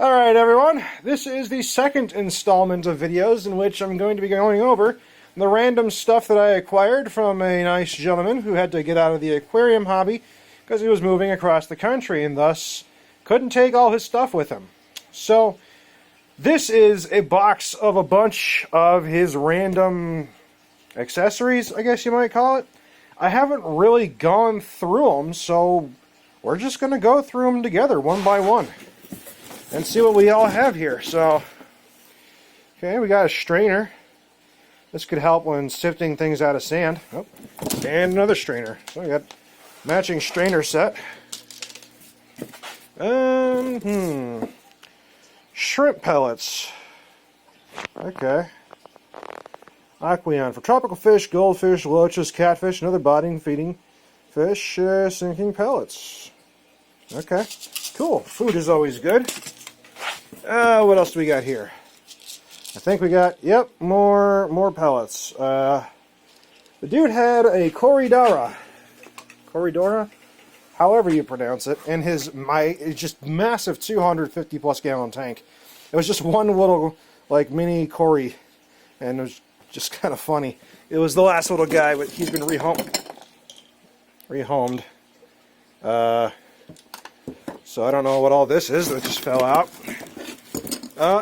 Alright everyone, this is the second installment of videos in which I'm going to be going over the random stuff that I acquired from a nice gentleman who had to get out of the aquarium hobby because he was moving across the country and thus couldn't take all his stuff with him. So, this is a box of a bunch of his random accessories, I guess you might call it. I haven't really gone through them, so we're just going to go through them together one by one and see what we all have here. So, okay, we got a strainer. This could help when sifting things out of sand. Oh, and another strainer. So we got matching strainer set. Shrimp pellets. Okay. Aqueon for tropical fish, goldfish, loaches, catfish, and other body feeding fish, sinking pellets. Okay, cool. Food is always good. What else do we got here? I think we got, yep, more pellets. The dude had a Corridora, however you pronounce it, in his just massive 250 plus gallon tank. It was just one little like mini Cory, and it was just kind of funny. It was the last little guy, but he's been rehomed. So I don't know what all this is that just fell out.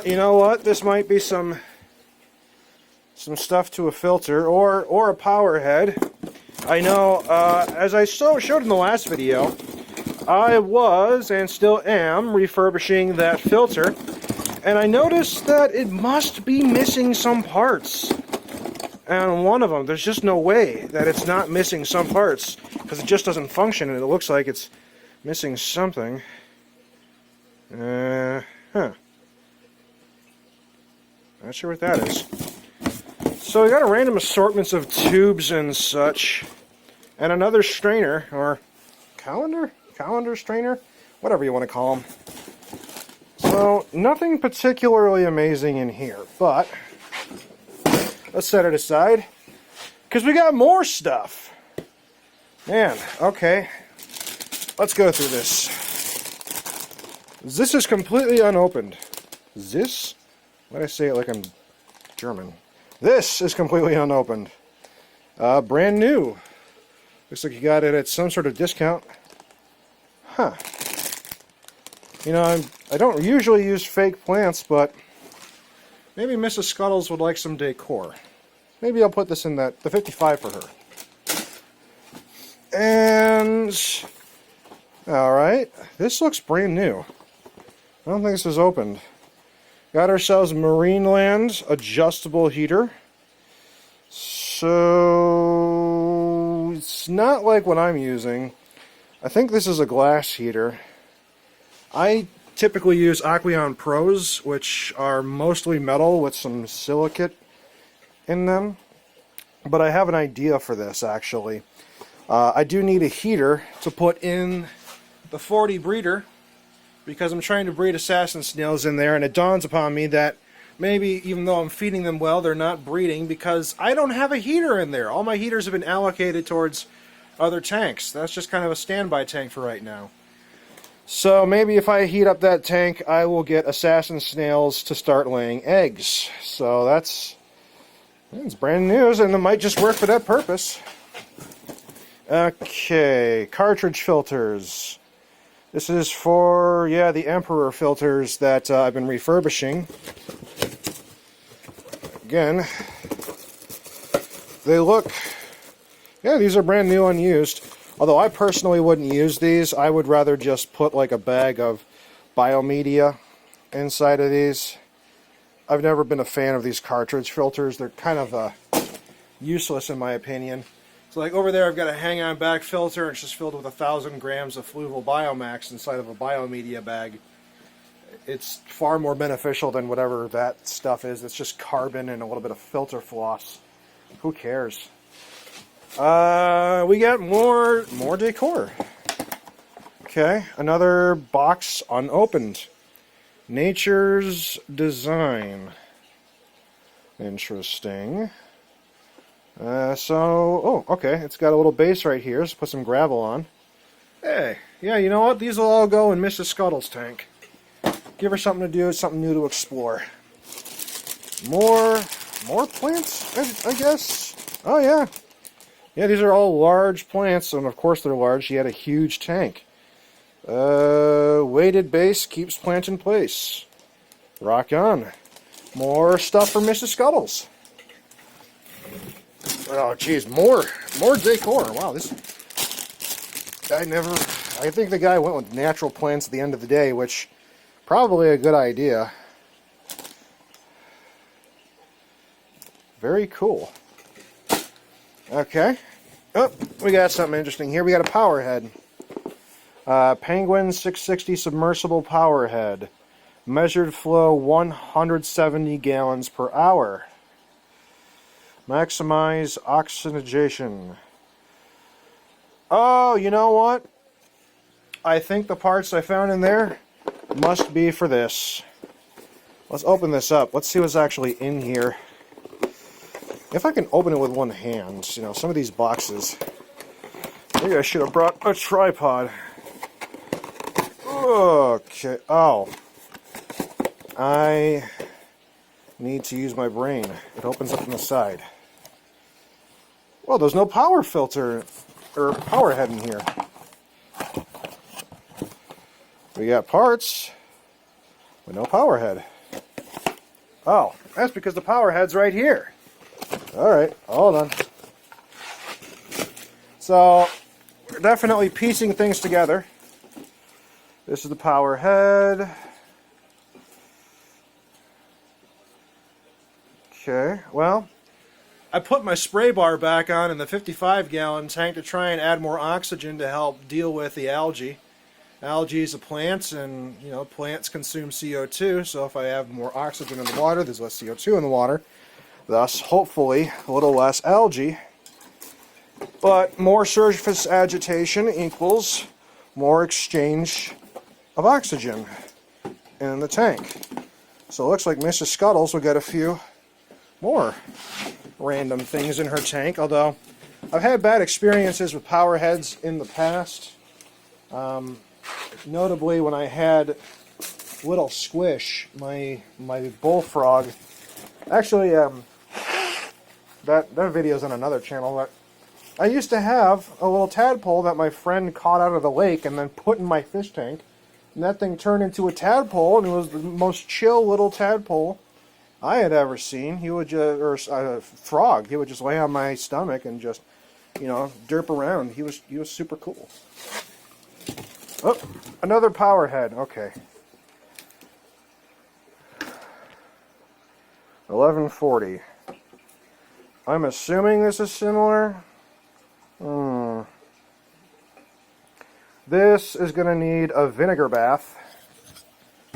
You know what? This might be some stuff to a filter or a power head. I know, as I showed in the last video, I was and still am refurbishing that filter, and I noticed that it must be missing some parts. And one of them, there's just no way that it's not missing some parts, because it just doesn't function, and it looks like it's missing something. Not sure what that is. So we got a random assortments of tubes and such, and another strainer, or colander strainer, whatever you want to call them. So nothing particularly amazing in here, but let's set it aside because we got more stuff. Man, okay, let's go through this. This is completely unopened. This? Why did I say it like I'm German? This is completely unopened. Brand new. Looks like you got it at some sort of discount. Huh. You know, I don't usually use fake plants, but maybe Mrs. Scuttles would like some decor. Maybe I'll put this in the 55 for her. And alright, this looks brand new. I don't think this was opened. Got ourselves Marineland adjustable heater. So it's not like what I'm using. I think this is a glass heater. I typically use Aqueon Pros, which are mostly metal with some silicate in them. But I have an idea for this, actually. I do need a heater to put in the 40 breeder, because I'm trying to breed assassin snails in there, and it dawns upon me that maybe, even though I'm feeding them well, they're not breeding because I don't have a heater in there. All my heaters have been allocated towards other tanks. That's just kind of a standby tank for right now. So maybe if I heat up that tank, I will get assassin snails to start laying eggs. So it's brand new, and it might just work for that purpose. Okay, cartridge filters. This is for, yeah, the Emperor filters that I've been refurbishing. Again, they look, yeah, these are brand new, unused. Although I personally wouldn't use these. I would rather just put like a bag of biomedia inside of these. I've never been a fan of these cartridge filters. They're kind of useless in my opinion. So like over there I've got a hang-on back filter, and it's just filled with 1,000 grams of Fluval Biomax inside of a biomedia bag. It's far more beneficial than whatever that stuff is. It's just carbon and a little bit of filter floss. Who cares? We got more decor. Okay, another box unopened. Nature's Design. Interesting. Oh, okay, it's got a little base right here. Let's put some gravel on. Hey, yeah, you know what? These will all go in Mrs. Scuttle's tank. Give her something to do, something new to explore. More plants, I guess. Oh yeah. Yeah, these are all large plants, and of course they're large. She had a huge tank. Weighted base keeps plant in place. Rock on. More stuff for Mrs. Scuttles. Oh, geez, more decor. Wow, this. I think the guy went with natural plants at the end of the day, which probably a good idea. Very cool. Okay. Oh, we got something interesting here. We got a power head. Penguin 660 submersible power head. Measured flow 170 gallons per hour. Maximize oxygenation. Oh, you know what? I think the parts I found in there must be for this. Let's open this up. Let's see what's actually in here. If I can open it with one hand, you know, some of these boxes. Maybe I should have brought a tripod. Okay. Oh. I need to use my brain. It opens up on the side. Well, there's no power filter or power head in here. We got parts, but no power head. Oh, that's because the power head's right here. Alright, hold on. So, we're definitely piecing things together. This is the power head. Okay, well, I put my spray bar back on in the 55-gallon tank to try and add more oxygen to help deal with the algae. Algae is a plant, and you know, plants consume CO2, so if I have more oxygen in the water, there's less CO2 in the water. Thus, hopefully, a little less algae. But more surface agitation equals more exchange of oxygen in the tank. So it looks like Mrs. Scuttles will get a few more random things in her tank, although I've had bad experiences with power heads in the past. Notably when I had Little Squish, my bullfrog. Actually, that video's on another channel, but I used to have a little tadpole that my friend caught out of the lake and then put in my fish tank. And that thing turned into a tadpole, and it was the most chill little tadpole I had ever seen. He would just, or a frog, he would just lay on my stomach and just, you know, derp around. He was super cool. Oh, another power head. Okay. 1140. I'm assuming this is similar. This is going to need a vinegar bath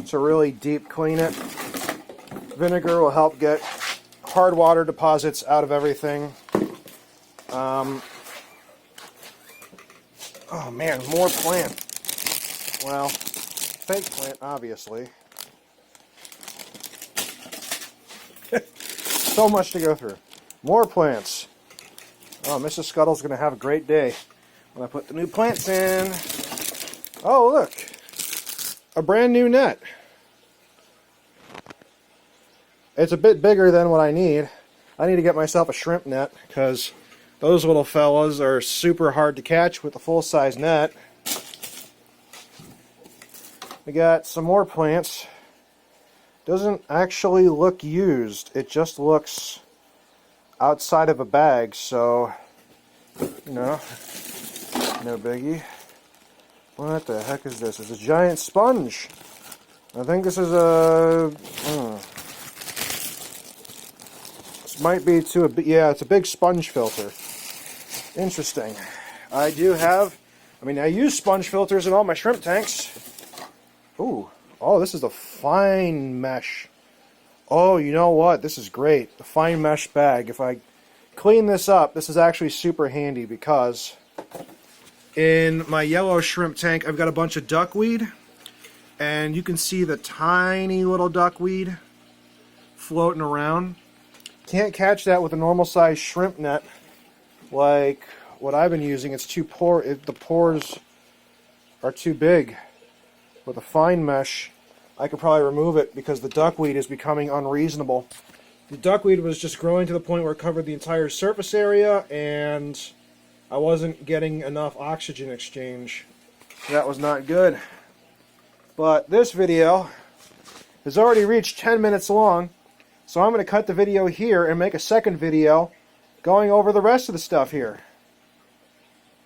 to really deep clean it. Vinegar will help get hard water deposits out of everything. Oh man, more plant. Well, fake plant, obviously. So much to go through. More plants. Oh, Mrs. Scuttle's going to have a great day when I put the new plants in. Oh, look. A brand new net. It's a bit bigger than what I need. I need to get myself a shrimp net because those little fellas are super hard to catch with a full-size net. We got some more plants. Doesn't actually look used. It just looks outside of a bag, so, you know, no biggie. What the heck is this? It's a giant sponge. I think this is a... This might be too... Yeah, it's a big sponge filter. Interesting. I do have... I mean, I use sponge filters in all my shrimp tanks. Ooh. Oh, this is the fine mesh. Oh, you know what? This is great. The fine mesh bag. If I clean this up, this is actually super handy because in my yellow shrimp tank, I've got a bunch of duckweed. And you can see the tiny little duckweed floating around. Can't catch that with a normal size shrimp net like what I've been using. It's too the pores are too big. With a fine mesh, I could probably remove it because the duckweed is becoming unreasonable. The duckweed was just growing to the point where it covered the entire surface area, and I wasn't getting enough oxygen exchange. That was not good. But this video has already reached 10 minutes long, so I'm going to cut the video here and make a second video going over the rest of the stuff here.